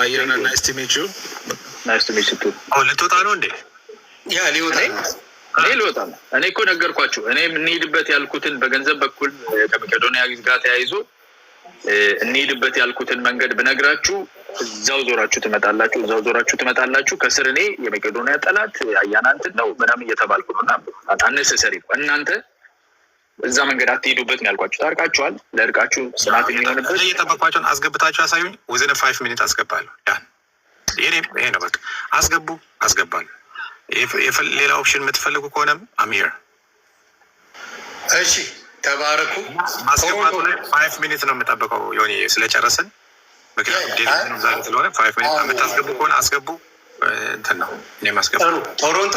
አያና ናይስ ቱ ሚት ዩ ናይስ ቱ ሚት ዩ። ልትወጣ ነው እንዴ? ያ ሊወጣ ነው። እኔ ልወጣ ነው። እኔ እኮ ነገርኳችሁ። እኔ የምንሄድበት ያልኩትን በገንዘብ በኩል ከመቄዶንያ ጋር ተያይዞ እንሄድበት ያልኩትን መንገድ ብነግራችሁ እዛው ዞራችሁ ትመጣላችሁ። ከስር እኔ የመቄዶንያ ጠላት አያና እንትን ነው ምናምን እየተባልኩ ነውና አነሰሰሪ ነው። እናንተ እዛ መንገድ አትሄዱበት ነው ያልኳችሁ። ታርቃችኋል። ለእርቃችሁ ጽናት የሚሆንበት እየጠበኳቸውን አስገብታችሁ አሳዩኝ። ወዘነ 5 ሚኒት አስገባለሁ። ያን ይሄ ነው በቃ አስገባለሁ። ሌላ ኦፕሽን የምትፈልጉ ከሆነም አሚር እሺ፣ ተባረኩ። ማስገባቱ ላይ 5 ሚኒት ነው የምጠብቀው ዮኒ ስለጨረስን። ምክንያቱም ዴሊቨሪ ነው ዛሬ ስለሆነ 5 ሚኒት የምታስገቡ ከሆነ አስገቡ። እንትን ነው እኔ ማስገባ። ቶሮንቶ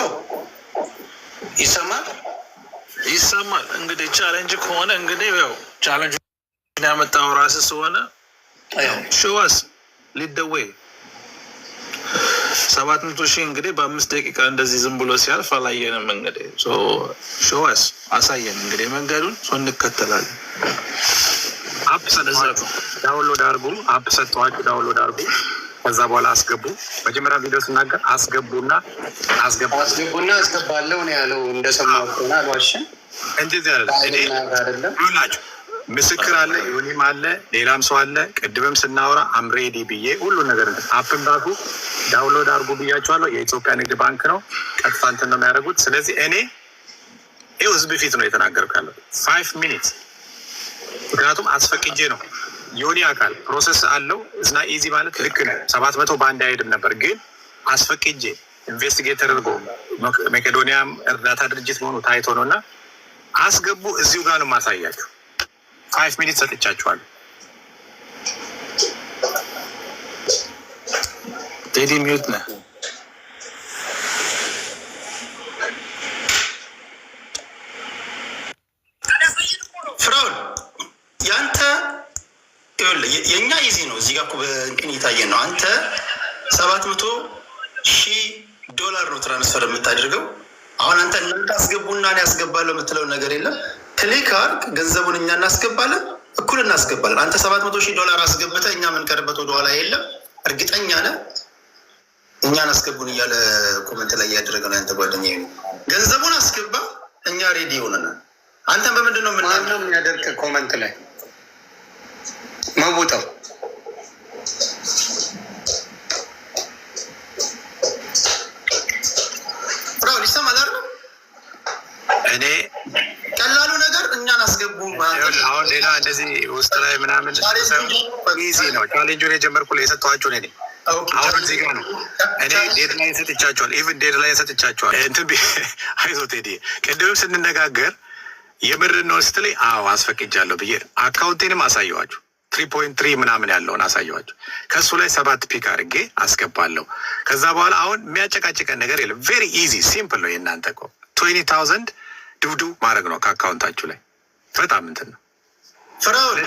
ይሰማል። እንግዲህ ቻሌንጅ ከሆነ እንግዲህ ያው ቻሌንጅ ያመጣው ራስህ ስለሆነ ሾዋስ ሊደወይ 700,000 እንግዲህ በ5 ደቂቃ እንደዚህ ዝም ብሎ ሲያልፍ አላየንም። እንግዲህ ሾዋስ አሳየን እንግዲህ መንገዱን እንከተላለን። አፕ ሰጥቷችሁ ዳውንሎድ አድርጉ። አፕ ሰጥቷችሁ ዳውንሎድ አድርጉ። ከዛ በኋላ አስገቡ። መጀመሪያ ቪዲዮ ስናገር አስገቡና አስገባለሁ ነው ያለው። እንደሰማሁት ነው አልዋሽም። እንደዚህ አይደለም ሁላችሁ ምስክር አለ፣ ዮኒም አለ፣ ሌላም ሰው አለ። ቅድምም ስናወራ አምሬዲ ብዬ ሁሉ ነገር አፕን ራሱ ዳውንሎድ አድርጉ ብያቸዋለሁ። የኢትዮጵያ ንግድ ባንክ ነው፣ ቀጥታ እንትን ነው የሚያደርጉት። ስለዚህ እኔ ይኸው ህዝብ ፊት ነው የተናገርኩ ያለው 5 ሚኒት። ምክንያቱም አስፈቅጄ ነው። ዮኒ አካል ፕሮሰስ አለው እና ኢዚ ማለት ልክ ነው። 700 በአንድ አይሄድም ነበር፣ ግን አስፈቅጄ ኢንቨስቲጌት ተደርጎ መቄዶንያም እርዳታ ድርጅት መሆኑ ታይቶ ነው እና አስገቡ። እዚሁ ጋር ነው ማሳያችሁ። 5 ሚኒት ሰጥቻችኋለሁ። ቴዲ ሚዩት ነህ። ፍራውል ያንተ የኛ ኢዚ ነው። እዚህ ጋር እኮ በእንትን እየታየን ነው። አንተ $700,000 ነው ትራንስፈር የምታደርገው። አሁን አንተ እናንተ አስገቡና እኔ ያስገባለሁ የምትለው ነገር የለም። ክሊክ አድርግ፣ ገንዘቡን እኛ እናስገባለን፣ እኩል እናስገባለን። አንተ $700,000 አስገብተህ እኛ የምንቀርበት ወደኋላ የለም። እርግጠኛ ነህ? እኛን አስገቡን እያለ ኮመንት ላይ እያደረገ ነው ያንተ ጓደኛ። ገንዘቡን አስገባ፣ እኛ ሬዲ ሆነናል። አንተን በምንድን ነው የሚያደርግ? ኮመንት ላይ መቦታው ፍራውል ይሰማል አይደል? እኔ ቀላሉ ነገር እኛን አስገቡ። አሁን ሌላ እንደዚህ ውስጥ ላይ ምናምን ኢዚ ነው። ቻሌንጁን የጀመርኩት የሰጠኋቸው እኔ አሁን እዚህ ጋር ነው። እኔ ዴድላይን ሰጥቻቸዋል። ኢቭን ዴድላይን ሰጥቻቸዋል። እንትን አይዞህ ቴዲ፣ ቅድምም ስንነጋገር የምር ነው ስትለኝ አዎ አስፈቅጃለሁ ብዬ አካውንቴንም አሳየኋችሁ። 3.3 ምናምን ያለውን አሳየኋችሁ። ከሱ ላይ 7 ፒክ አድርጌ አስገባለሁ። ከዛ በኋላ አሁን የሚያጨቃጭቀን ነገር የለም። ቬሪ ኢዚ ሲምፕል ነው። የእናንተ እኮ 20,000 ድብዱ ማድረግ ነው ከአካውንታችሁ ላይ። በጣም እንትን ነው። ፍራውል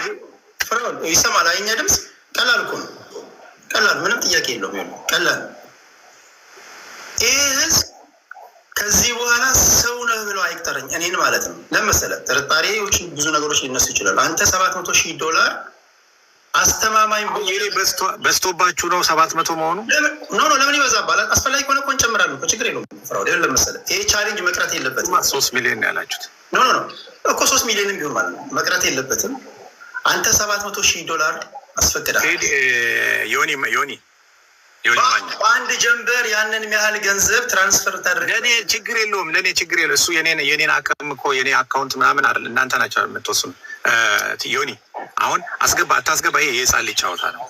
ይሰማል? አየኛ ድምፅ ቀላል እኮ ነው። ቀላል ምንም ጥያቄ የለውም። ቀላል ይህ ህዝብ ከዚህ በኋላ ሰው ነህ ብለው አይቅጠረኝ፣ እኔን ማለት ነው። ለመሰለ ጥርጣሬዎች ብዙ ነገሮች ሊነሱ ይችላሉ። አንተ $700,000 አስተማማኝ በዝቶባችሁ ነው 700 መሆኑ? ኖ ለምን ይበዛባል? አስፈላጊ ከሆነ እኮ እንጨምራለን እኮ ችግር የለውም። ፍራውል ለመሰለ ይሄ ቻሌንጅ መቅረት የለበትም። 3 ሚሊዮን ያላችሁት ኖ እኮ 3 ሚሊዮንም ቢሆን ማለት ነው መቅረት የለበትም። አንተ $700,000 አስፈቅዳል። ዮኒ በአንድ ጀንበር ያንን ያህል ገንዘብ ትራንስፈር ታደርግ። ለእኔ ችግር የለውም። እሱ የኔን አቅም እኮ የኔ አካውንት ምናምን አይደል። እናንተ ናቸው የምትወስኑ። ዮኒ አሁን አስገባ አታስገባ ይሄ የህፃን ልጅ ጨዋታ ነው።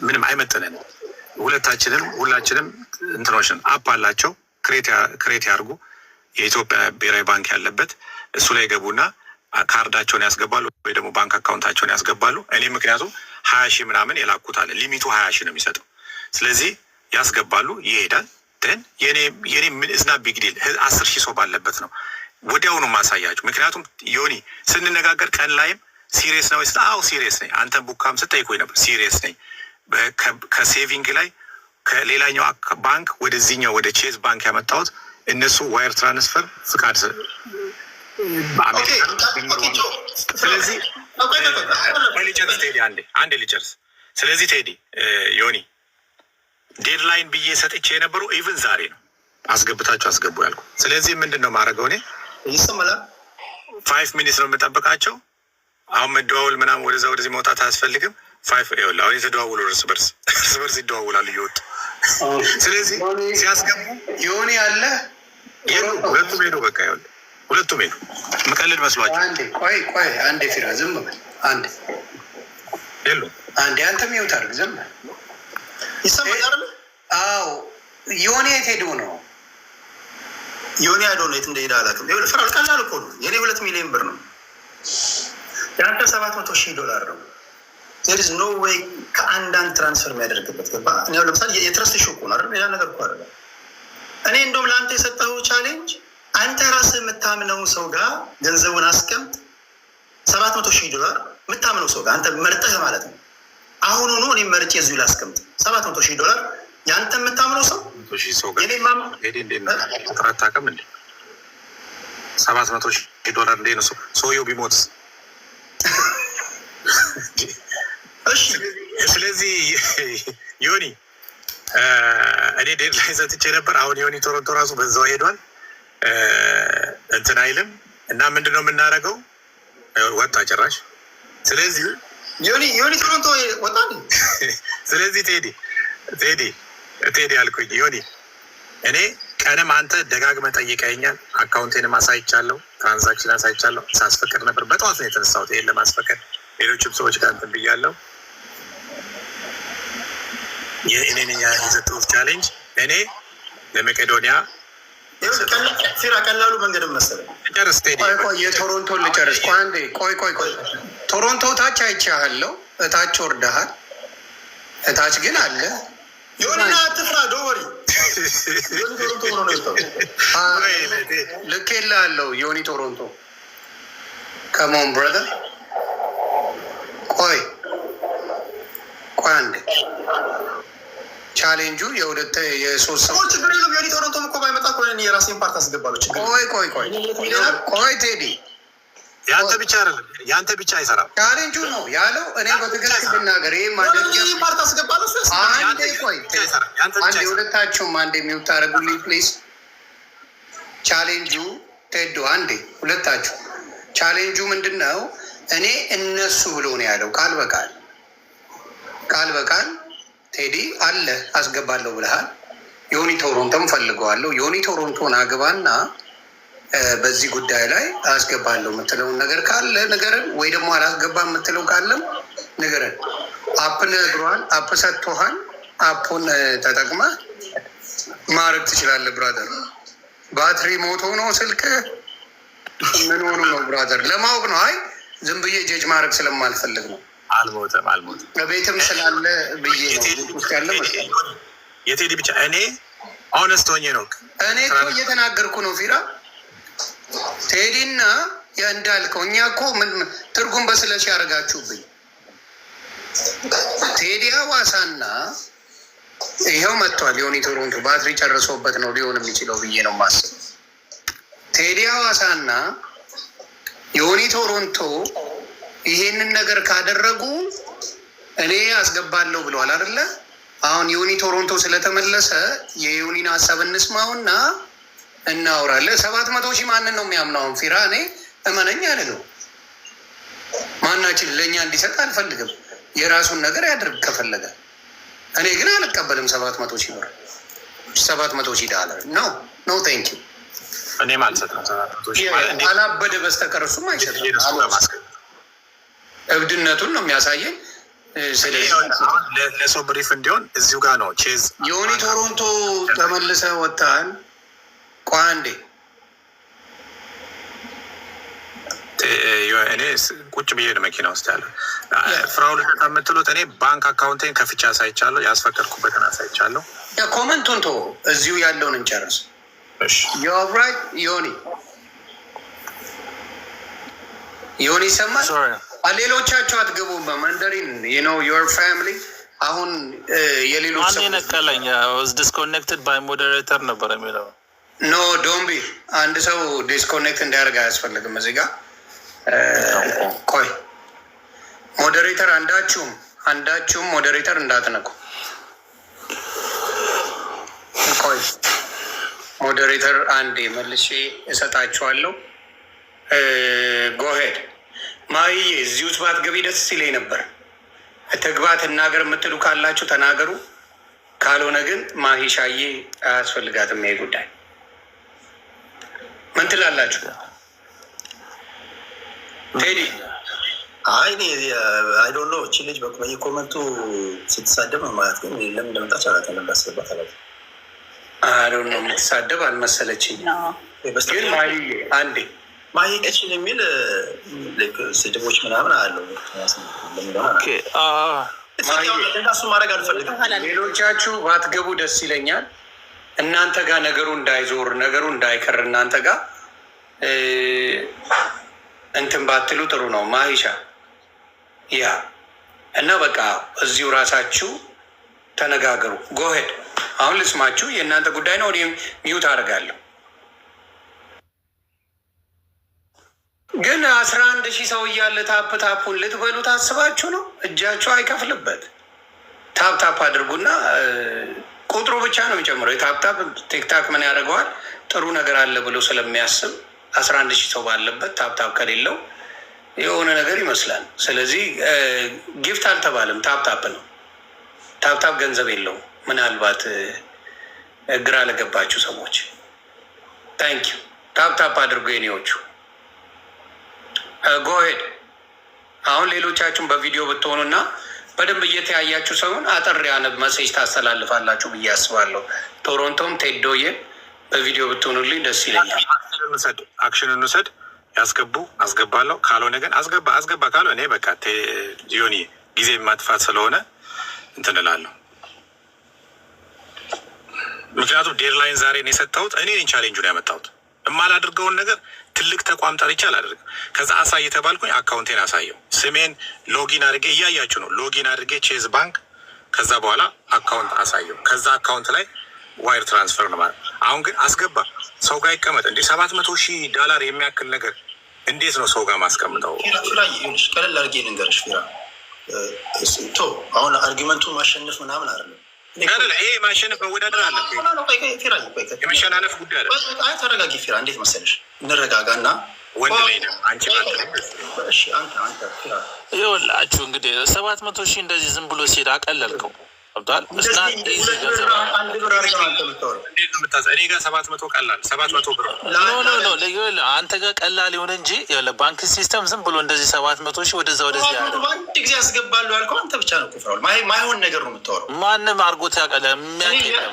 ምንም አይመጥነንም። ሁላችንም እንትኖችን አፕ አላቸው። ክሬት ያርጉ። የኢትዮጵያ ብሔራዊ ባንክ ያለበት እሱ ላይ ገቡና ካርዳቸውን ያስገባሉ ወይ ደግሞ ባንክ አካውንታቸውን ያስገባሉ። እኔ ምክንያቱም 20,000 ምናምን የላኩት አለ። ሊሚቱ 20,000 ነው የሚሰጠው። ስለዚህ ያስገባሉ፣ ይሄዳል። ን የኔ እዝና ቢግ ዲል 10,000 ሰው ባለበት ነው ወዲያውኑ ማሳያችሁ። ምክንያቱም ዮኒ ስንነጋገር ቀን ላይም ሲሪየስ ነው ስ ሲሪየስ ነኝ። አንተን ቡካም ስጠይቆኝ ነበር። ሲሪየስ ነኝ። ከሴቪንግ ላይ ከሌላኛው ባንክ ወደዚህኛው ወደ ቼዝ ባንክ ያመጣሁት እነሱ ዋየር ትራንስፈር ፍቃድ ስለዚህ አንዴ ልጨርስ። ስለዚህ ቴዲ ዮኒ ዴድላይን ብዬ ሰጥቼ የነበረው ኢቭን ዛሬ ነው አስገብታችሁ አስገቡ ያልኩ። ስለዚህ ምንድን ነው ማድረገው እኔ ይሰማል 5 ሚኒትስ ነው የምጠብቃቸው። አሁን መደዋወል ምናምን ወደዛ ወደዚህ መውጣት አያስፈልግም። 5 ይኸውልህ አሁን የተደዋወሉ እርስ በርስ ይደዋወላሉ እየወጡ። ስለዚህ ሲያስገቡ ዮኒ አለ ሁለቱም ሄዱ። በቃ ይኸውልህ ሁለቱም ሄዱ። ምቀልድ መስሏቸው ቆይ አንዴ ፊራ ዝም በል አንዴ የሉ አንዴ አንተም ይኸው ታርግ ዝም በል ይሰማል አይደል? አዎ ዮኒ የት ሄዶ ነው? ዮኒ አይዶ ነው የት እንደሄደ አላውቅም። ይኸውልህ ፍራል ቀላል እኮ ነው። የኔ 2 ሚሊዮን ብር ነው የአንተ 700,000 ዶላር ነው። there is no way ከአንዳንድ ትራንስፈር የሚያደርግበት ገባ። እኔ ለምሳሌ የትረስት ሾክ ነው አይደል? ሌላ ነገር እኮ አይደለም። እኔ እንደውም ለአንተ የሰጠው ቻሌንጅ አንተ ራስህ የምታምነው ሰው ጋር ገንዘቡን አስቀምጥ። 700,000 ዶላር የምታምነው ሰው ጋር አንተ መርጠህ ማለት ነው። አሁኑኑ እኔ መርጬ እዚሁ ላስቀምጥ 700,000 ዶላር ያንተ የምታምነው ሰው ሄዴ እንዴት ነው አታውቅም እንዴ? 700,000 ዶላር እንዴት ነው ሰውየው ቢሞትስ? እሺ ስለዚህ ዮኒ እኔ ዴድላይን ሰጥቼ ነበር። አሁን ዮኒ ቶሮንቶ ራሱ በዛው ሄዷል እንትን አይልም እና ምንድነው የምናደርገው? ወጣ ጭራሽ። ስለዚህ ዮኒ ቶሮንቶ ወጣ። ስለዚህ ቴዲ አልኩኝ ዮኒ እኔ ቀንም አንተ ደጋግመህ ጠይቀኸኛል። አካውንቴንም አሳይቻለሁ፣ ትራንዛክሽን አሳይቻለሁ። ሳስፈቅድ ነበር በጠዋት ነው የተነሳሁት ይሄን ለማስፈቀድ። ሌሎችም ሰዎች ጋር እንትን ብያለሁ። የእኔን የሰጠሁት ቻሌንጅ እኔ ለመቄዶኒያ ፊራ ቀላሉ መንገድ መሰለኝ። ጨርስ ቴዲ። የቶሮንቶን ልጨርስ። ቆይ ቶሮንቶ ታች አይቻለሁ፣ እታች ወርደሃል። እታች ግን አለ ዮኒና አትፍራ ዶወሪ ልክ የለህለው ዮኒ ቶሮንቶ ከሞን ብረዘር። ቆይ አንዴ ቻሌንጁ የሶስት ሰው ችግር የለም። ዮኒ ቶሮንቶም እኮ ባይመጣ እኮ የራሴን ፓርት አስገባለሁ። ችግር ቆይ ቴዲ ያንተ ብቻ አይደለም፣ ያንተ ብቻ አይሰራም። ቻሌንጁ ነው ያለው። እኔ በትክክል ብናገር ይህ ፓርት አስገባለሁ። አንዴ ሁለታችሁም አንዴ የሚውታረጉልኝ ፕሊዝ። ቻሌንጁ ቴዶ አንዴ ሁለታችሁ ቻሌንጁ ምንድን ነው? እኔ እነሱ ብሎ ነው ያለው ቃል በቃል ቴዲ አለ አስገባለሁ ብለሃል። ዮኒ ቶሮንቶም ፈልገዋለሁ። ዮኒ ቶሮንቶን አግባና በዚህ ጉዳይ ላይ አስገባለሁ የምትለውን ነገር ካለ ንገረን፣ ወይ ደግሞ አላስገባ የምትለው ካለም ንገረን። አፕ ነግሯል፣ አፕ ሰጥቶሃል። አፑን ተጠቅመ ማድረግ ትችላለህ ብራዘር። ባትሪ ሞቶ ነው ስልክ ምን ሆኖ ነው ብራዘር? ለማወቅ ነው። አይ ዝም ብዬ ጀጅ ማድረግ ስለማልፈልግ ነው። አልሞተም ቤትም ስላለ ብዬ ነው ውስጥ ያለ መሰለኝ። የቴዲ ብቻ እኔ ኦነስት ሆኜ ነው እኔ እኮ እየተናገርኩ ነው ፊራ። ቴዲና እንዳልከው እኛ እኮ ምን ትርጉም በስለሽ ያደርጋችሁብኝ። ቴዲ ሐዋሳና ይኸው መጥቷል። ዮኒ ቶሮንቶ ባትሪ ጨርሶበት ነው ሊሆን የሚችለው ብዬ ነው ማስብ። ቴዲ ሐዋሳና ዮኒ ቶሮንቶ ይሄንን ነገር ካደረጉ እኔ አስገባለሁ ብለዋል አይደለ? አሁን ዮኒ ቶሮንቶ ስለተመለሰ የዮኒን ሀሳብ እንስማውና እናውራለን። 700,000 ማንን ነው የሚያምናውን? ፊራ እኔ እመነኝ አልለው። ማናችን ለእኛ እንዲሰጥ አልፈልግም። የራሱን ነገር ያድርግ ከፈለገ። እኔ ግን አልቀበልም 700,000 ብር 700,000 ዶላር ኖ ቴንክ ዩ። እኔም አልሰጥም 700,000 አላበደ በስተቀር እሱም አይሰጥም። እብድነቱን ነው የሚያሳየኝ። ለሰው ብሪፍ እንዲሆን እዚሁ ጋር ነው ቼዝ። ዮኒ ቶሮንቶ ተመልሰ ወጥተሃል። ቆይ አንዴ እኔ ቁጭ ብዬ መኪና ውስጥ ያለ ፍራውል ከምትሉት እኔ ባንክ አካውንቴን ከፍቻ አሳይቻለሁ፣ ያስፈቀድኩበትን አሳይቻለሁ። ኮመንቱን ቶ እዚሁ ያለውን እንጨርስ። ራይት ዮኒ ይሰማል። ሌሎቻቸው አትገቡም በመንደሪን ዮር ፋሚሊ። አሁን የሌሎች ነቀለኝ ዲስኮኔክትድ ባይ ሞዴሬተር ነበር የሚለው ኖ ዶምቢ አንድ ሰው ዲስኮኔክት እንዲያደርግ አያስፈልግም። እዚህ ጋር ቆይ ሞዴሬተር አንዳችሁም ሞዴሬተር እንዳትነኩ። ቆይ ሞዴሬተር አንዴ መልሼ እሰጣችኋለሁ። ጎሄድ ማይዬ እዚህ ውስጥ ባትገቢ ደስ ይለኝ ነበር። ትግባ ትናገር የምትሉ ካላችሁ ተናገሩ። ካልሆነ ግን ማሂሻዬ አያስፈልጋትም ይሄ ጉዳይ። ምን ትላላችሁ? ቴዲ አይ ዶንት ኖ እቺ ልጅ በየኮመንቱ ስትሳደብ ማለት ግን ለምን እንደመጣች አላውቅም። ባስገባት አላውቅም። አይ ዶንት ኖ የምትሳደብ አልመሰለችኝ። ግን ማሂዬ አንዴ ማሂቀችን የሚል ስድቦች ምናምን አለው። እሱ ማድረግ አልፈልግም። ሌሎቻችሁ ባትገቡ ደስ ይለኛል። እናንተ ጋር ነገሩ እንዳይዞር ነገሩ እንዳይከር እናንተ ጋር እንትን ባትሉ ጥሩ ነው። ማሂሻ ያ እና በቃ እዚሁ ራሳችሁ ተነጋገሩ። ጎሄድ አሁን ልስማችሁ። የእናንተ ጉዳይ ነው። እኔም ሚዩት አደርጋለሁ። ግን 11,000 ሰው እያለ ታፕ ታፑን ልትበሉ ታስባችሁ ነው? እጃችሁ አይከፍልበት። ታፕ ታፕ አድርጉና ቁጥሩ ብቻ ነው የሚጨምረው። የታፕታፕ ቲክታክ ምን ያደርገዋል? ጥሩ ነገር አለ ብሎ ስለሚያስብ 11,000 ሰው ባለበት ታፕታፕ ከሌለው የሆነ ነገር ይመስላል። ስለዚህ ጊፍት አልተባለም፣ ታፕታፕ ነው። ታፕታፕ ገንዘብ የለውም። ምናልባት ግራ ለገባችሁ ሰዎች ታንኪዩ። ታፕታፕ አድርጉ የኔዎቹ። ጎሄድ አሁን ሌሎቻችሁን በቪዲዮ ብትሆኑና በደንብ እየተያያችሁ ሰውን አጠር ያለ መሴጅ ታስተላልፋላችሁ ብዬ አስባለሁ። ቶሮንቶም ቴዶዬ በቪዲዮ ብትሆኑልኝ ደስ ይለኛል። አክሽን እንውሰድ። ያስገቡ አስገባለሁ። ካልሆነ ግን አስገባ ካልሆነ እኔ በቃ ዮኒ ጊዜ ማጥፋት ስለሆነ እንትን እላለሁ። ምክንያቱም ዴድላይን ዛሬ ነው የሰጠሁት። እኔ ነኝ ቻሌንጁን ያመጣሁት። የማላደርገውን ነገር ትልቅ ተቋም ጠርቼ አላደርግም። ከዛ አሳይ የተባልኩኝ አካውንቴን አሳየው። ስሜን ሎጊን አድርጌ እያያችሁ ነው። ሎጊን አድርጌ ቼዝ ባንክ፣ ከዛ በኋላ አካውንት አሳየው። ከዛ አካውንት ላይ ዋይር ትራንስፈር ነው ማለት። አሁን ግን አስገባ ሰው ጋር ይቀመጥ እንዴ? $700,000 የሚያክል ነገር እንዴት ነው ሰው ጋር ማስቀምጠው? ቀለል አድርጌ ልንገርሽ ፊራ፣ አሁን አርጊመንቱን ማሸነፍ ምናምን አይደለም። ይሄ ማሸነፍ መወዳደር አለ። የመሸናነፍ ጉዳይ አለ። ተረጋጊ ፊራ። እንዴት መሰለሽ እንረጋጋ እና ወንድ ላይ ነው አንቺ ይኸውላችሁ እንግዲህ 700,000 እንደዚህ ዝም ብሎ ሲሄድ አቀለልከው ገብቷል። እኔ ጋር 700 ቀላል 700 ብር አንተ ጋር ቀላል የሆነ እንጂ ባንክ ሲስተም ዝም ብሎ እንደዚህ 700,000 ወደዛ ወደዚህ ያለ አንድ ጊዜ ያስገባለሁ ያልከው አንተ ብቻ ነው። ኩፍራው ማይሆን ነገር ነው የምታወራው። ማንም አርጎት ያቀለ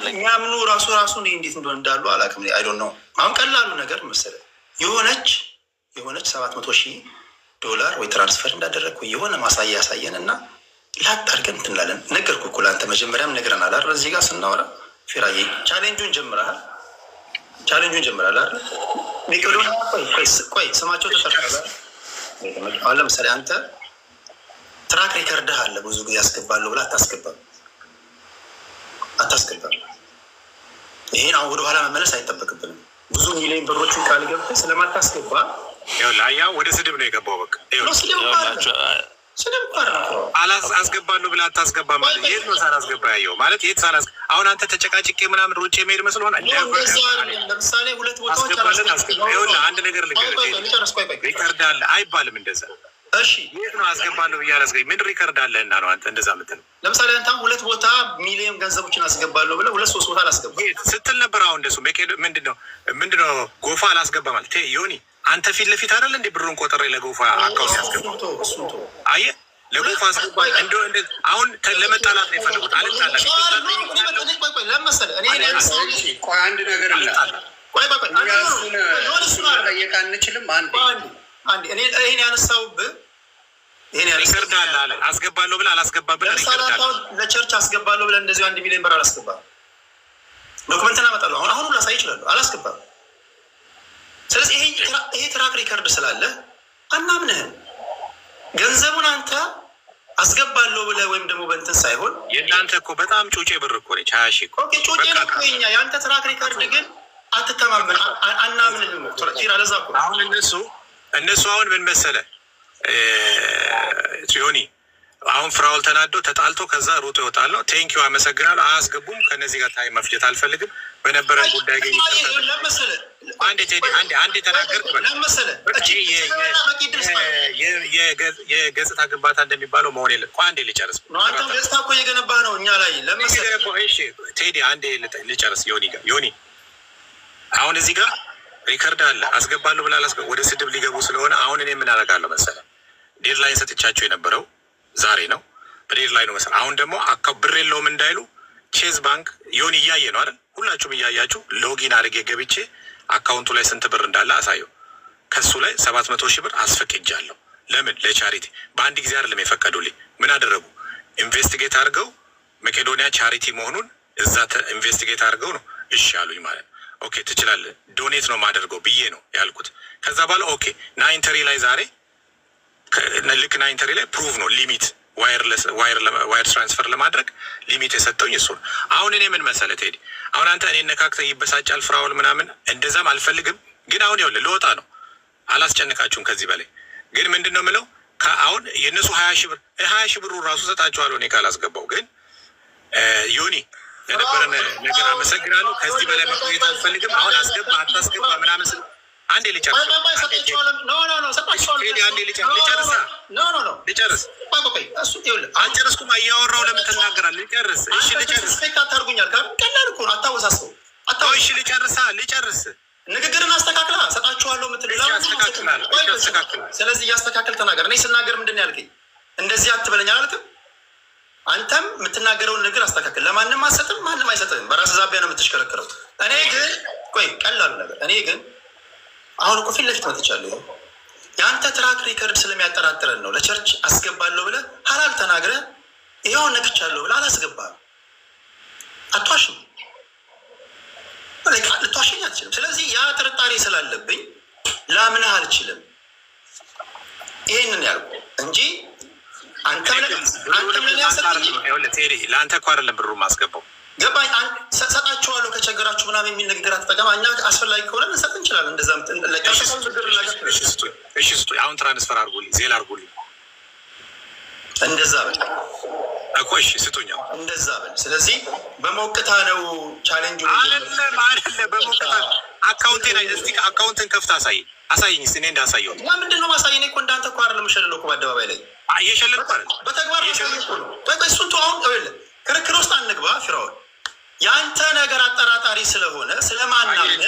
የሚያምኑ ራሱ እንዴት እንደሆነ እንዳሉ አላውቅም። አይ ዶንት ኖ። አሁን ቀላሉ ነገር መሰለህ የሆነች $700,000 ወይ ትራንስፈር እንዳደረግኩ የሆነ ማሳያ ያሳየን እና ላጥ አድርገን እንትን እንላለን። ነገርኩ እኮ ለአንተ መጀመሪያም ነግረናል አይደል? እዚህ ጋር ስናወራ ፊራዬ ቻሌንጁን ጀምረሃል አይደል? ሜቄዶኒያ ቆይ ስማቸው ተጠርቷል። አሁን ለምሳሌ አንተ ትራክ ሪከርድህ አለ። ብዙ ጊዜ ያስገባለሁ ብለህ አታስገባም። ይሄን አሁን ወደኋላ መመለስ አይጠበቅብንም። ብዙ ሚሊዮን ብሮችን ቃል ገብተህ ስለማታስገባ ወደ ስድብ ነው የገባው። በቃ ስድብ አስገባለሁ ብለህ አታስገባ ማለት የት ነው ሳላስገባ ያየው ማለት የት ሳላስገባ? አሁን አንተ ተጨቃጭቄ ምናምን ሩጬ መሄድ መስሎ ሆነ። ለምሳሌ 2 ቦታዎች አንድ ነገር ሪከርድ አለ አይባልም እንደዛ። እሺ የት ነው አስገባለሁ ብዬ አላስገኝ? ምን ሪከርድ አለ እና ነው አንተ እንደዛ ምትል? ለምሳሌ አንተ 2 ቦታ ሚሊዮን ገንዘቦችን አስገባለሁ ብለህ 2-3 ቦታ አላስገባ ስትል ነበር። አሁን እንደሱ ምንድነው ጎፋ አላስገባ ማለት ዮኒ አንተ ፊት ለፊት አይደል እንዴ ብሩን ቆጥሬ ለጎፋ አካውንት ያስገባ። አየህ ለጎፋ አስገባ እንደው አሁን ለመጣላት ነው የፈለጉት። አልጣላም። ቆይ አንድ ነገር ጠየቅ አንችልም። አንድ እኔ ይሄን ያነሳውብህ ሪከርድ አለ አስገባለሁ ብለህ አላስገባም ብለህ ለቸርች አስገባለሁ ብለህ እንደዚህ 1 ሚሊዮን ብር አላስገባም። ዶክመንት እናመጣለሁ። አሁን ላሳይ ይችላሉ። አላስገባም። ስለዚህ ይሄ ትራክ ሪከርድ ስላለ አናምንህም። ገንዘቡን አንተ አስገባለሁ ብለህ ወይም ደግሞ በእንትን ሳይሆን የእናንተ እኮ በጣም ጩጬ ብር እኮ ነች። 20,000 እኮ ጩጬ ነው የኛ። የአንተ ትራክ ሪከርድ ግን አትተማመን። አናምንህም። ለዛ እኮ አሁን እነሱ አሁን ምን መሰለህ ዮኒ አሁን ፍራውል ተናዶ ተጣልቶ ከዛ ሩጦ ይወጣል ነው። ቴንኪው አመሰግናለሁ። አያስገቡም። ከነዚህ ጋር ታይ መፍጀት አልፈልግም። በነበረን ጉዳይ ግን አንዴ ተናገርክ የገጽታ ግንባታ እንደሚባለው መሆን የለም። አንዴ ልጨርስ። አንተም ገጽታ እኮ እየገነባ ነው እኛ ላይ ቴዲ አንዴ ልጨርስ። ዮኒ አሁን እዚህ ጋር ሪከርድ አለ። አስገባለሁ ብላ ወደ ስድብ ሊገቡ ስለሆነ አሁን እኔ ምን አደርጋለሁ መሰለህ? ዴድላይን ሰጥቻቸው የነበረው ዛሬ ነው። በዴድላይኑ መሰለህ አሁን ደግሞ ብር የለውም እንዳይሉ ቼዝ ባንክ ዮኒ እያየ ነው አይደል? ሁላችሁም እያያችሁ ሎጊን አድርጌ ገብቼ አካውንቱ ላይ ስንት ብር እንዳለ አሳየው። ከሱ ላይ 700,000 ብር አስፈቅጃለሁ። ለምን? ለቻሪቲ። በአንድ ጊዜ አይደለም የፈቀዱልኝ። ምን አደረጉ? ኢንቨስቲጌት አድርገው መቄዶኒያ ቻሪቲ መሆኑን እዛ ኢንቨስቲጌት አድርገው ነው እሺ አሉኝ ማለት ነው። ኦኬ ትችላለህ፣ ዶኔት ነው ማደርገው ብዬ ነው ያልኩት። ከዛ በኋላ ኦኬ ናይንተሪ ላይ ዛሬ ልክ ናይንተሪ ላይ ፕሩቭ ነው ሊሚት ዋየር ትራንስፈር ለማድረግ ሊሚት የሰጠውኝ እሱ ነው። አሁን እኔ ምን መሰለህ ቴዲ፣ አሁን አንተ እኔ ነካክተህ ይበሳጫል ፍራውል ምናምን እንደዛም አልፈልግም። ግን አሁን ይኸውልህ ልወጣ ነው፣ አላስጨንቃችሁም ከዚህ በላይ ግን ምንድን ነው የምለው አሁን የእነሱ 20,000 ብሩ ራሱ ሰጣችኋለሁ እኔ ካላስገባው። ግን ዮኒ ለነበረን ነገር አመሰግናለሁ። ከዚህ በላይ መቆየት አልፈልግም። አሁን አስገባ አታስገባ ምናምን ስል አንዴ ልጨርስ አልጨረስኩም። እያወራሁ ለምን ትናገራለህ? ልጨርስ። እሺ ልጨርስ። ታርጉኛል ቀላል እኮ ነው። አታወሳስበው። እሺ ልጨርስ። ንግግርን አስተካክላ ሰጣችኋለሁ ምትል። ስለዚህ እያስተካከል ተናገር። እኔ ስናገር ምንድን ነው ያልከኝ? እንደዚህ አትበለኝ አላልክም? አንተም የምትናገረውን ንግግር አስተካክል። ለማንም አትሰጥም፣ ማንም አይሰጥም። በራስ ዛቢያ ነው የምትሽከረክረው። እኔ ግን ቀላሉ ነገር እኔ ግን አሁን እኮ ፊት ለፊት መጥቻለሁ። የአንተ ትራክ ሪከርድ ስለሚያጠራጥረን ነው። ለቸርች አስገባለሁ ብለህ ሀላል ተናግረህ ይኸውን ነክቻለሁ ብለህ አላስገባህም። አትዋሽም፣ ልትዋሸኝ አትችልም። ስለዚህ ያ ጥርጣሬ ስላለብኝ ላምንህ አልችልም። ይሄንን ያልኩ እንጂ አንተም ለአንተ እኮ አይደለም ብሩ ማስገባው። ገባኝ። ሰጣችኋለሁ ከቸገራችሁ ምናምን የሚል ንግግር አትጠቀም። እኛ አስፈላጊ ከሆነ እንሰጥ እንችላለን። እንደዛ ስጡኝ። አሁን ትራንስፈር አድርጉልኝ፣ ዜል አድርጉልኝ። እንደዛ በል እኮ እሺ ስጡኝ። እንደዛ በል። ስለዚህ በሞቅታ ነው ቻሌንጁ። አይደለም በሞቅታ አካውንቴን አካውንትን ከፍተህ አሳየኝ እስኪ። እኔ እንዳሳየው ምንድን ነው ማሳየኝ? እኮ እንዳንተ እኮ አይደለም የምሸልለው እኮ በአደባባይ ላይ እየሸለልኩ አይደል? በተግባር እሱን አሁን ክርክር ውስጥ አንግባ ፊራውን። የአንተ ነገር አጠራጣሪ ስለሆነ ስለማናምን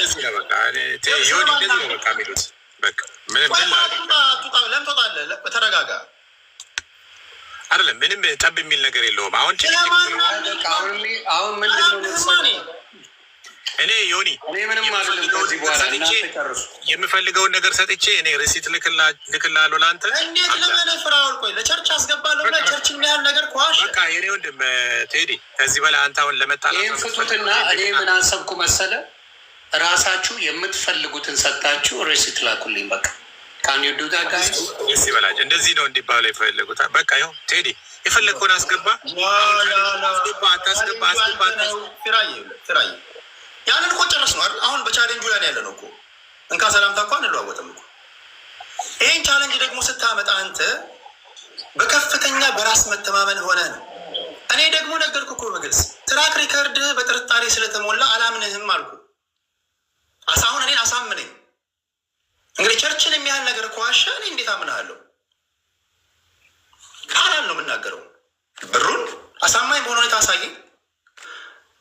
ለምን ትወጣለህ? በተረጋጋ አይደለም ምንም ጠብ የሚል ነገር የለውም። አሁን እኔ ዮኒ የምፈልገውን ነገር ሰጥቼ እኔ ሪሲት ልክልሃለሁ ለአንተ። እንዴት ለምን ፍራውል? ቆይ ለቸርች አስገባለሁ ብለህ ቸርችን የሚያህል ነገር ኳሽ። በቃ የኔ ወንድም ቴዲ ከዚህ በላይ አንተ አሁን ለመጣላት ይህን ፍቱትና እኔ ምን አሰብኩ መሰለህ፣ ራሳችሁ የምትፈልጉትን ሰጣችሁ ሪሲት ላኩልኝ። በቃ ካንዩዱታ ጋር ደስ ይበላችሁ። እንደዚህ ነው እንዲባሉ የፈለጉት። በቃ ይኸው ቴዲ የፈለግከውን አስገባ፣ አታስገባ። ፊራዬ ያንን እኮ ጨረስ ነው አይደል? አሁን በቻሌንጁ ላይ ያለ ነው እኮ እንካ ሰላምታ እኮ አንለዋወጥም እኮ። ይህን ቻሌንጅ ደግሞ ስታመጣ አንተ በከፍተኛ በራስ መተማመን ሆነ ነው። እኔ ደግሞ ነገርኩ እኮ በግልጽ ትራክ ሪከርድ በጥርጣሬ ስለተሞላ አላምንህም አልኩ። አሁን እኔን አሳምነኝ። እንግዲህ ቸርችን የሚያህል ነገር እኮ ዋሻ እኔ እንዴት አምናለሁ? ቃላል ነው የምናገረው። ብሩን አሳማኝ በሆነ ሁኔታ አሳየኝ።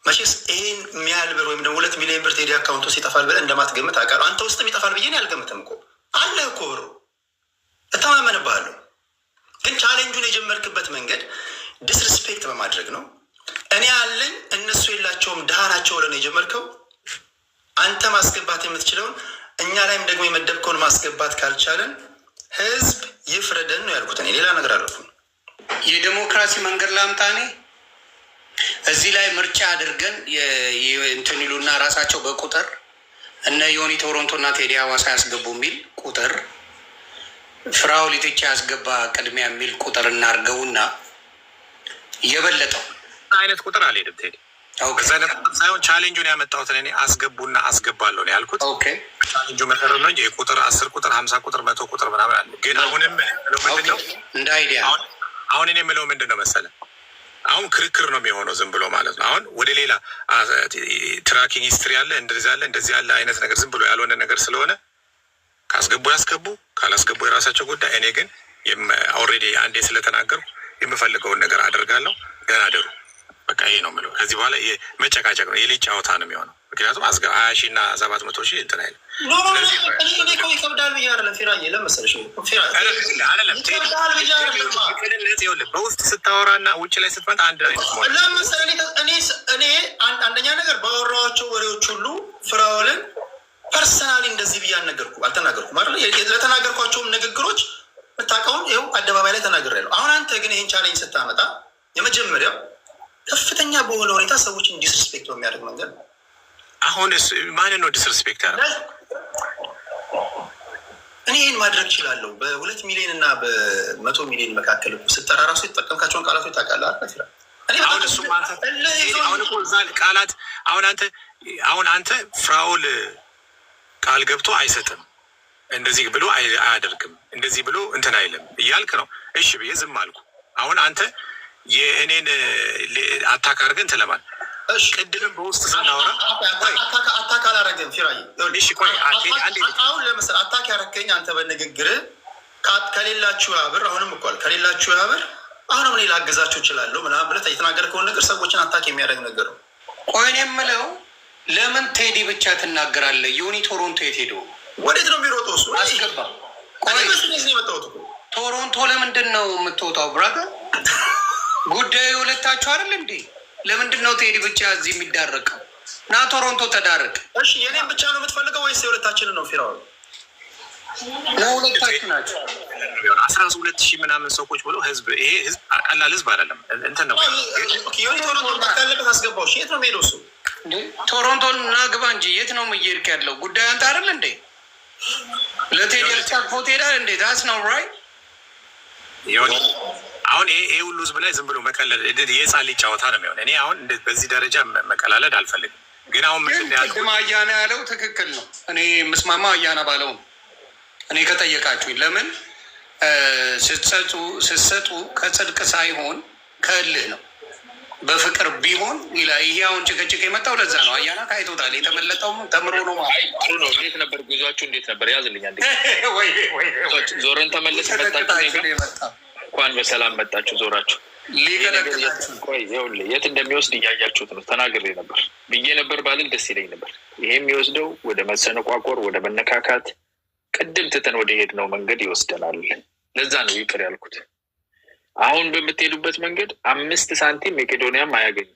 መቼስ ይሄን የሚያህል ብር ወይም ደግሞ 2 ሚሊዮን ብር ቴዲ አካውንት ውስጥ ይጠፋል ብለህ እንደማትገምት አውቃለሁ። አንተ ውስጥም ይጠፋል ብዬ አልገምትም እኮ አለ እኮ ብሩ፣ እተማመንብሃለሁ። ግን ቻሌንጁን የጀመርክበት መንገድ ዲስሪስፔክት በማድረግ ነው። እኔ አለኝ እነሱ የላቸውም ድሃ ናቸው ብለህ ነው የጀመርከው። አንተ ማስገባት የምትችለውን እኛ ላይም ደግሞ የመደብከውን ማስገባት ካልቻለን ህዝብ ይፍረደን ነው ያልኩት። እኔ ሌላ ነገር አለፉ። የዲሞክራሲ መንገድ ላምጣ። እኔ እዚህ ላይ ምርጫ አድርገን እንትን ይሉና ራሳቸው በቁጥር እነ ዮኒ ቶሮንቶ እና ቴዲ ሀዋሳ ያስገቡ የሚል ቁጥር፣ ፍራኦል ኢቴቻ ያስገባ ቅድሚያ የሚል ቁጥር እናርገውና የበለጠው አይነት ቁጥር አልሄድም ቴዲ ሳይሆን ቻሌንጁን ያመጣሁትን እኔ አስገቡና አስገባለሁ ነው ያልኩት። ቻሌንጁ መሰረት ነው እንጂ ቁጥር 10 ቁጥር 50 ቁጥር 100 ቁጥር ምናምን አለ። ግን አሁንም ምንድነው እንደ አይዲያ አሁን እኔ የምለው ምንድን ነው መሰለህ አሁን ክርክር ነው የሚሆነው ዝም ብሎ ማለት ነው። አሁን ወደ ሌላ ትራኪንግ ሂስትሪ ያለ እንደዚህ ያለ አይነት ነገር ዝም ብሎ ያልሆነ ነገር ስለሆነ ካስገቡ ያስገቡ፣ ካላስገቡ የራሳቸው ጉዳይ። እኔ ግን ኦልሬዲ አንዴ ስለተናገርኩ የምፈልገውን ነገር አደርጋለሁ። ገና አደሩ በቃ ይሄ ነው የምለው። ከዚህ በኋላ መጨቃጨቅ ነው የልጅ ጨዋታ ነው የሚሆነው። ምክንያቱም 20,000 እና 700,000 እንትን አይልም። ይከብዳል ብዬ አይደለም ፊራዬ፣ ለመሰለሽ በውስጥ ስታወራና ውጭ ላይ ስትመጣ አንድ አይነት ለምሳሌ እኔ አንደኛ ነገር ባወራኋቸው ወሬዎች ሁሉ ፍራኦልን ፐርሰናሊ እንደዚህ ብዬ አልተናገርኩም አይደል? ለተናገርኳቸውም ንግግሮች የምታውቀውን ይኸው አደባባይ ላይ ተናግሬያለሁ። አሁን አንተ ግን ይህን ቻሌንጅ ስታመጣ የመጀመሪያው ከፍተኛ በሆነ ሁኔታ ሰዎችን ዲስሪስፔክት በሚያደርግ መንገድ ነው። አሁን ማንን ነው ዲስሪስፔክት ያደረገ? እኔ ይህን ማድረግ እችላለሁ። በ2 ሚሊዮን እና በ100 ሚሊዮን መካከል ስጠራ ራሱ የተጠቀምካቸውን ቃላቶች ታውቃለህ አይደል? አሁን እሱ አሁን እኮ እዛ ቃላት አሁን አንተ ፍራኦል ቃል ገብቶ አይሰጥም፣ እንደዚህ ብሎ አያደርግም፣ እንደዚህ ብሎ እንትን አይልም እያልክ ነው። እሺ ብዬ ዝም አልኩ። አሁን አንተ የእኔን አታክ አድርገህ እንትን ለማለት ቅድም በውስጥ ስናወራ አታክ አላረገም ፊራዬ። አሁን ለምሳሌ አታክ ያረከኝ አንተ በንግግር ከሌላችሁ ያብር፣ አሁንም እኮ ከሌላችሁ ያብር፣ አሁንም እኔ ላገዛችሁ እችላለሁ ምናምን ብለህ የተናገርከውን ነገር ሰዎችን አታክ የሚያደርግ ነገር ነው። ቆይ እኔ የምለው ለምን ቴዲ ብቻ ትናገራለህ? ዮኒ ቶሮንቶ የት ሄዶ ወዴት ነው የሚሮጠው? እሱ አስገባ። የመጣሁት ቶሮንቶ ለምንድን ነው የምትወጣው? ብራዘር ጉዳዩ ሁለታችሁ አይደል እንዴ? ለምንድን ነው ቴዲ ብቻ እዚህ የሚዳረቀው? ና ቶሮንቶ ተዳረቅ። እሺ የኔን ብቻ ነው የምትፈልገው ወይስ የሁለታችንን ነው ፊራኦል? ለሁለታችሁ ናቸው። 12,000 ምናምን ሰዎች ብሎ ህዝብ፣ ይሄ ህዝብ ቀላል ህዝብ አይደለም። እንትን ነው ዮኒ ቶሮንቶ ካለበት አስገባው። እሺ የት ነው የሚሄደው እሱ? ቶሮንቶን እና ግባ እንጂ የት ነው እየሄድክ ያለው? ጉዳዩ አንተ አይደል እንዴ? ለቴዲ አልጫፎት ሄዳል እንዴ? ዳስ ነው ራይት። አሁን ይሄ ሁሉ ህዝብ ላይ ዝም ብሎ መቀለድ የህፃን ልጅ ጨዋታ ነው የሚሆን። እኔ አሁን በዚህ ደረጃ መቀላለድ አልፈልግም። ግን አሁን ቅድም አያና ያለው ትክክል ነው። እኔ ምስማማ አያና ባለው ነው። እኔ ከጠየቃችሁኝ ለምን ስትሰጡ ከጽድቅ ሳይሆን ከእልህ ነው። በፍቅር ቢሆን ይሄ አሁን ጭቅጭቅ የመጣው ለዛ ነው። አያና ካይቶታል። የተመለጠው ተምሮ ነው ማለት ጥሩ ነው። እንዴት ነበር ጉዟችሁ? እንዴት ነበር? ያዝልኛል። ዞረን ተመለስ መጣችሁ። እንኳን በሰላም መጣችሁ። ዞራችሁ የት እንደሚወስድ እያያችሁት ነው። ተናግሬ ነበር ብዬ ነበር ባልን ደስ ይለኝ ነበር። ይሄ የሚወስደው ወደ መሰነቋቆር፣ ወደ መነካካት፣ ቅድም ትተን ወደ ሄድ ነው መንገድ ይወስደናል። ለዛ ነው ይቅር ያልኩት። አሁን በምትሄዱበት መንገድ 5 ሳንቲም መቄዶንያም አያገኝም።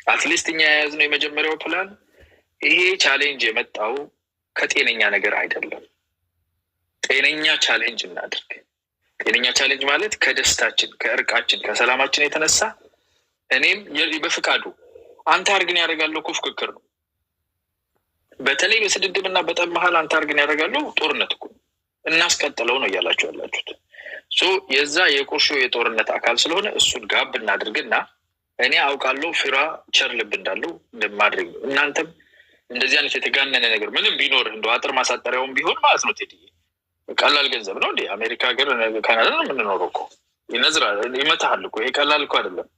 አትሊስት እኛ የያዝነው የመጀመሪያው ፕላን ይሄ ቻሌንጅ የመጣው ከጤነኛ ነገር አይደለም። ጤነኛ ቻሌንጅ እናድርግ። ጤነኛ ቻሌንጅ ማለት ከደስታችን፣ ከእርቃችን፣ ከሰላማችን የተነሳ እኔም በፍቃዱ አንተ አርግን ያደርጋለሁ እኮ ፉክክር ነው። በተለይ በስድድብ እና በጠብ መሀል አንተ አርግን ያደርጋለሁ ጦርነት እኮ እናስቀጥለው ነው እያላችሁ ያላችሁት። የዛ የቁርሾ የጦርነት አካል ስለሆነ እሱን ጋብ እናድርግና እኔ አውቃለሁ ፊራ ቸር ልብ እንዳለው እንደማድረግ ነው። እናንተም እንደዚህ አይነት የተጋነነ ነገር ምንም ቢኖር እንደ አጥር ማሳጠሪያውን ቢሆን ማለት ነው ቴዲ ቀላል ገንዘብ ነው እንዴ? አሜሪካ ሀገር ካናዳ ነው የምንኖረው እኮ ይነዝራል፣ ይመታሃል እኮ። ይሄ ቀላል እኮ አይደለም።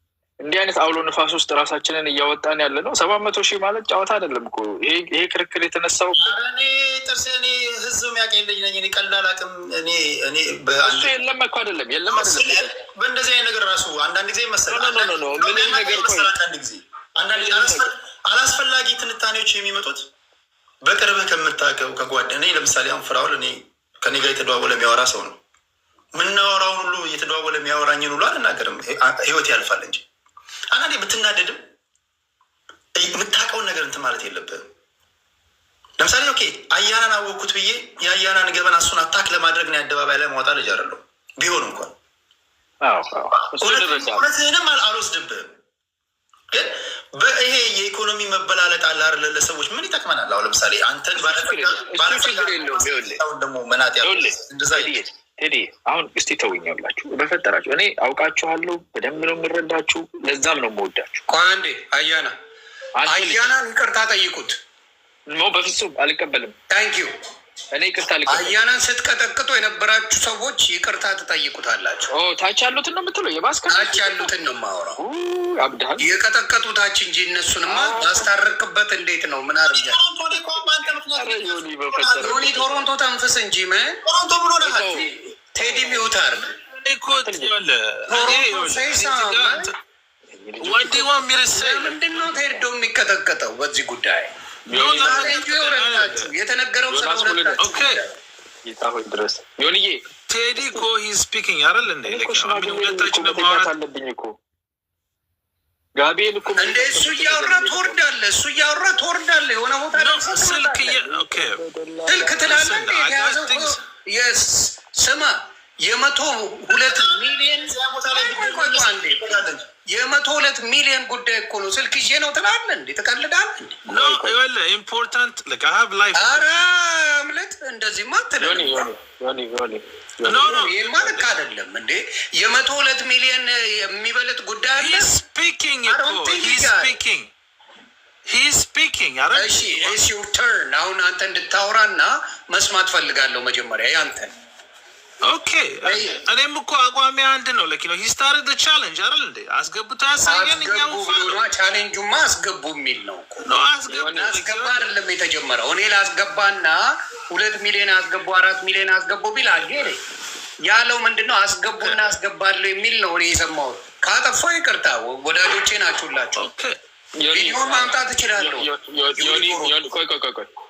እንዲህ አይነት አውሎ ንፋስ ውስጥ ራሳችንን እያወጣን ያለ ነው። 700,000 ማለት ጨዋታ አይደለም እኮ። ይሄ ክርክር የተነሳው እኔ ህዝብ የሚያቀልኝ ነኝ። እኔ ቀላል አቅም እሱ የለም እኮ አይደለም። የለም አይደለም። በእንደዚህ አይነት ነገር ራሱ አንዳንድ ጊዜ መሰለህ ምንም ነገር አንዳንድ አላስፈላጊ ትንታኔዎች የሚመጡት በቅርብህ ከምታውቀው ከጓደኛ ለምሳሌ አሁን ፍራኦል እኔ ከኔ ጋር የተደዋወለ የሚያወራ ሰው ነው። ምናወራውን ሁሉ እየተደዋወለ የሚያወራኝን ሁሉ አልናገርም። ህይወት ያልፋል እንጂ አንዳንዴ ብትናደድም የምታውቀውን ነገር እንትን ማለት የለብህም። ለምሳሌ ኦኬ አያናን አወቅኩት ብዬ የአያናን ገበና እሱን አታክ ለማድረግ ነው አደባባይ ላይ ማውጣት ልጅ አይደለሁ። ቢሆን እንኳን እውነትህንም አልወስድብህም። ግን ይሄ የኢኮኖሚ መበላለጥ አለ አይደለ? ለሰዎች ምን ይጠቅመናል? አሁን ለምሳሌ አንተን ደግሞ መናት ቴዲ አሁን እስቲ ተውኛላችሁ በፈጠራችሁ። እኔ አውቃችኋለሁ፣ በደንብ ነው የምረዳችሁ። ለዛም ነው የምወዳችሁ። አንዴ አያናን ይቅርታ ጠይቁት። በፍጹም አልቀበልም። ታንኪዩ እኔ ይቅርታ አያናን ስትቀጠቅጡ የነበራችሁ ሰዎች ይቅርታ ትጠይቁታላችሁ። ታች ያሉትን ነው የምትለው? ታች ያሉትን ነው የማወራው። አብዳል የቀጠቀጡ ታች እንጂ እነሱንማ ባስታርቅበት እንዴት ነው? ምን አርጃ ዮኒ ቶሮንቶ ተንፍስ እንጂ ቴዲ ሚውታር ምንድነው ቴዶ የሚቀጠቀጠው በዚህ ጉዳይ? የተነገረው ሆይ ድረስ ዮኒዬ ቴዲ እኮ ሂዝ ስፒኪንግ አይደል እንዴ? ሁለታችን አለብኝ እኮ ጋቤን እኮ እንደ እሱ እያወራ ትወርዳለህ፣ እሱ እያወራ ትወርዳለህ። የሆነ ቦታ ስልክ ትላለህ። የተያዘው ስማ 102 ሚሊዮን የ102 ሚሊዮን ጉዳይ እኮ ነው። ስልክ ይዤ ነው ትላለህ እንዴ? ትቀልዳለህ እንዴ? ኢምፖርታንት ኧረ እምልጥ እንደዚህማ አትልም። ይህን ማለት አይደለም እንዴ? 102 ሚሊዮን የሚበልጥ ጉዳይ አለ። እሺ ተርን አሁን አንተ እንድታወራና መስማት ፈልጋለሁ። መጀመሪያ ያንተን ኦኬ። እኔም እኮ አቋሚ አንድ ነው። ለኪ ነው ሂስታሪ ደ ቻሌንጅ አይደል እንዴ? አስገቡት ያሳየን። ቻሌንጁማ አስገቡ የሚል ነው። አስገባ አይደለም የተጀመረው። እኔ ላስገባና 2 ሚሊዮን አስገቡ 4 ሚሊዮን አስገቡ ቢል አልሄደ ያለው ምንድነው? አስገቡና አስገባለሁ የሚል ነው እኔ የሰማሁት። ካጠፋ ይቅርታ፣ ወዳጆቼ ናችሁላቸው። ቪዲዮ ማምጣት እችላለሁ።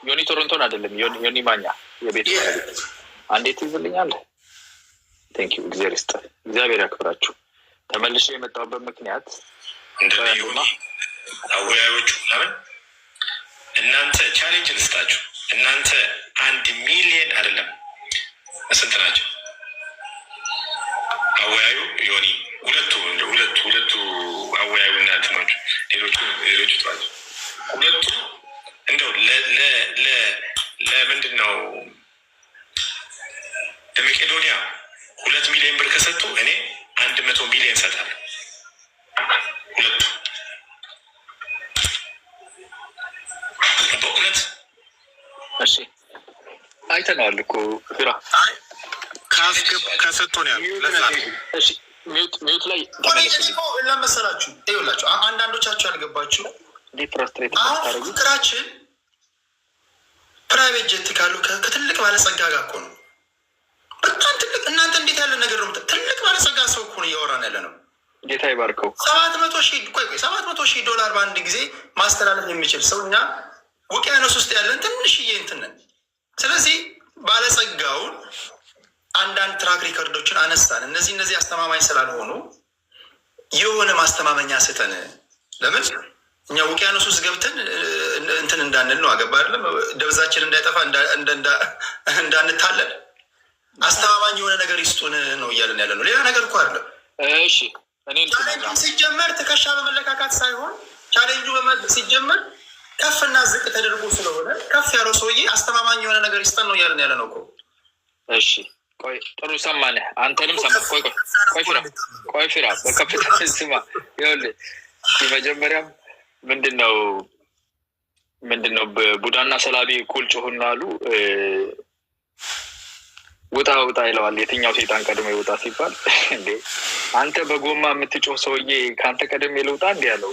ዮኒ ቶሮንቶን አይደለም ዮኒ ማኛ የቤት አንዴት ይዝልኛለህ። ቴንኪዩ እግዚአብሔር ይስጥ፣ እግዚአብሔር ያክብራችሁ። ተመልሼ የመጣሁበት ምክንያት እንደሆነ አወያዮቹ ለምን እናንተ ቻሌንጅ ልስጣችሁ። እናንተ 1 ሚሊዮን አይደለም ስንት ናቸው? አወያዩ ዮኒ ሁለቱ አወያዩ እናንተ ናቸው። ሌሎቹ ተዋቸው። ሁለቱ እንደው ለምንድን ነው ለመቄዶንያ 2 ሚሊዮን ብር ከሰጡ እኔ 100 ሚሊዮን ሰጣለሁ። ሁለቱ በእውነት እሺ፣ አይተናል እኮ ፊራ ከሰጡን ያሉ ሚዩት ላይ ለመሰላችሁ ይኸውላችሁ፣ አንዳንዶቻችሁ ያልገባችሁ ፍቅራችን ፕራይቬት ጀት ካሉ ከትልቅ ባለጸጋ ጋር እኮ ነው። በጣም ትልቅ እናንተ እንዴት ያለ ነገር ነው? ትልቅ ባለጸጋ ሰው እኮ ነው እያወራን ያለ ነው። ጌታ ይባርከው። 700,000 ዶላር በአንድ ጊዜ ማስተላለፍ የሚችል ሰው እኛ ውቅያኖስ ውስጥ ያለን ትንሽዬ እንትን ነን። ስለዚህ ባለጸጋውን አንዳንድ ትራክ ሪከርዶችን አነሳን። እነዚህ አስተማማኝ ስላልሆኑ የሆነ ማስተማመኛ ስጠን። ለምን እኛ ውቅያኖስ ውስጥ ገብተን እንትን እንዳንል ነው። አገባ አይደለም ደብዛችን እንዳይጠፋ እንዳንታለን። አስተማማኝ የሆነ ነገር ይስጡን ነው እያለን ያለ ነው። ሌላ ነገር እኮ አይደለም። እሺ ቻሌንጁ ሲጀመር ትከሻ በመለካካት ሳይሆን ቻሌንጁ ሲጀመር ከፍና ዝቅ ተደርጎ ስለሆነ ከፍ ያለው ሰውዬ አስተማማኝ የሆነ ነገር ይስጠን ነው እያለን ያለ ነው እኮ። እሺ ቆይ ጥሩ ሰማነህ። አንተንም ሰማ። ቆይ ፊራ በከፍታ ስማ። ይኸውልህ መጀመሪያም ምንድነው በቡዳና ሰላቢ እኩል ጮሁና አሉ። ውጣ ይለዋል። የትኛው ሴጣን ቀድሞ ይውጣ ሲባል እንዴ አንተ በጎማ የምትጮህ ሰውዬ ከአንተ ቀደም ልውጣ እንዲ ያለው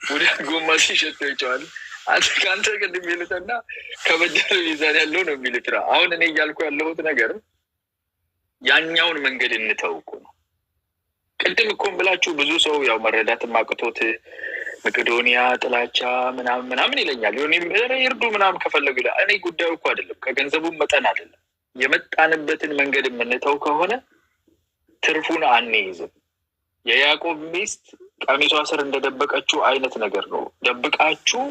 ቡዳ ጎማ ሲሸጠው ይጨዋል። አንተ ከአንተ ቀደም ልውጣና ከበደለው ሚዛን ያለው ነው የሚል ፊራ። አሁን እኔ እያልኩ ያለሁት ነገር ያኛውን መንገድ እንተው እኮ ነው። ቅድም እኮ ብላችሁ ብዙ ሰው ያው መረዳትም አቅቶት መቄዶንያ ጥላቻ ምናምን ይለኛል። ይርዱ ምናምን ከፈለጉ ይላል። እኔ ጉዳዩ እኮ አይደለም ከገንዘቡም መጠን አይደለም። የመጣንበትን መንገድ የምንተው ከሆነ ትርፉን አንይዝም። የያዕቆብ ሚስት ቀሚሷ ስር እንደደበቀችው አይነት ነገር ነው። ደብቃችሁ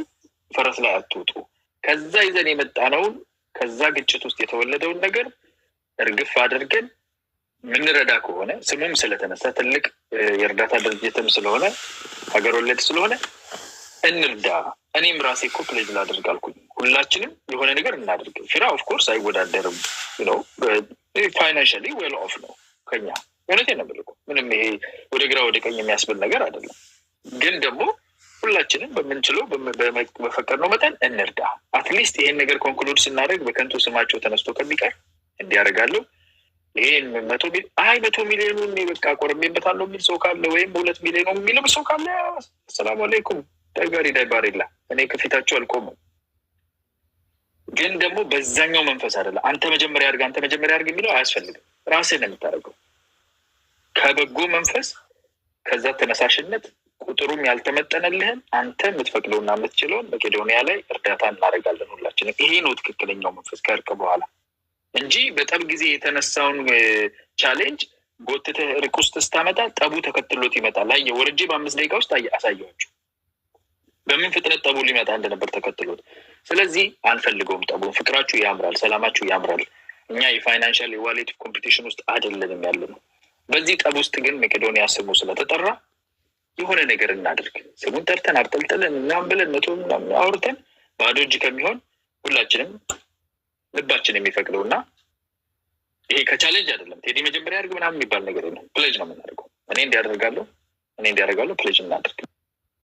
ፈረስ ላይ አትውጡ። ከዛ ይዘን የመጣነውን ከዛ ግጭት ውስጥ የተወለደውን ነገር እርግፍ አድርገን ምንረዳ ከሆነ ስሙም ስለተነሳ ትልቅ የእርዳታ ድርጅትም ስለሆነ ሀገር ወለድ ስለሆነ እንርዳ። እኔም ራሴ እኮ ፕሌጅ ላድርግ አልኩኝ። ሁላችንም የሆነ ነገር እናድርግ። ፊራ ኦፍኮርስ አይወዳደርም ነው፣ ፋይናንሻሊ ዌል ኦፍ ነው ከኛ። እውነቴን ነው የምልህ። ምንም ይሄ ወደ ግራ ወደ ቀኝ የሚያስብል ነገር አይደለም። ግን ደግሞ ሁላችንም በምንችለው በፈቀድነው መጠን እንርዳ። አትሊስት ይሄን ነገር ኮንክሉድ ስናደርግ በከንቱ ስማቸው ተነስቶ ከሚቀር እንዲያደርጋለሁ። ይሄን 100 ሚሊዮኑን በቃ ቆርሜበታለሁ የሚል ሰው ካለ ወይም 2 ሚሊዮን የሚልም ሰው ካለ ሰላም አለይኩም ዳጋሪ ዳይባሪላ እኔ ከፊታቸው አልቆምም። ግን ደግሞ በዛኛው መንፈስ አይደለም። አንተ መጀመሪያ አድርግ የሚለው አያስፈልግም። ራስህን ነው የምታደርገው ከበጎ መንፈስ ከዛ ተነሳሽነት ቁጥሩም ያልተመጠነልህን አንተ የምትፈቅደውና የምትችለውን መቄዶንያ ላይ እርዳታ እናደርጋለን ሁላችንም። ይሄ ነው ትክክለኛው መንፈስ ከእርቅ በኋላ እንጂ በጠብ ጊዜ የተነሳውን ቻሌንጅ ጎትተህ እርቅ ውስጥ ስታመጣ ጠቡ ተከትሎት ይመጣል። አየህ ወርጄ በ5 ደቂቃ ውስጥ አሳየኋችሁ በምን ፍጥነት ጠቡ ሊመጣ እንደነበር ተከትሎት። ስለዚህ አንፈልገውም ጠቡን። ፍቅራችሁ ያምራል፣ ሰላማችሁ ያምራል። እኛ የፋይናንሻል የዋሌት ኮምፒቲሽን ውስጥ አይደለንም ያለነው። በዚህ ጠብ ውስጥ ግን መቄዶንያ ስሙ ስለተጠራ የሆነ ነገር እናድርግ። ስሙን ጠርተን አርጠልጥለን ምናምን ብለን ምናምን አውርተን ባዶ እጅ ከሚሆን ሁላችንም ልባችን የሚፈቅደውና ይሄ ከቻሌንጅ አይደለም። ቴዲ መጀመሪያ አድርግ ምናምን የሚባል ነገር የለም። ፕሌጅ ነው የምናደርገው። እኔ እንዲያደርጋለሁ ፕሌጅ እናድርግ።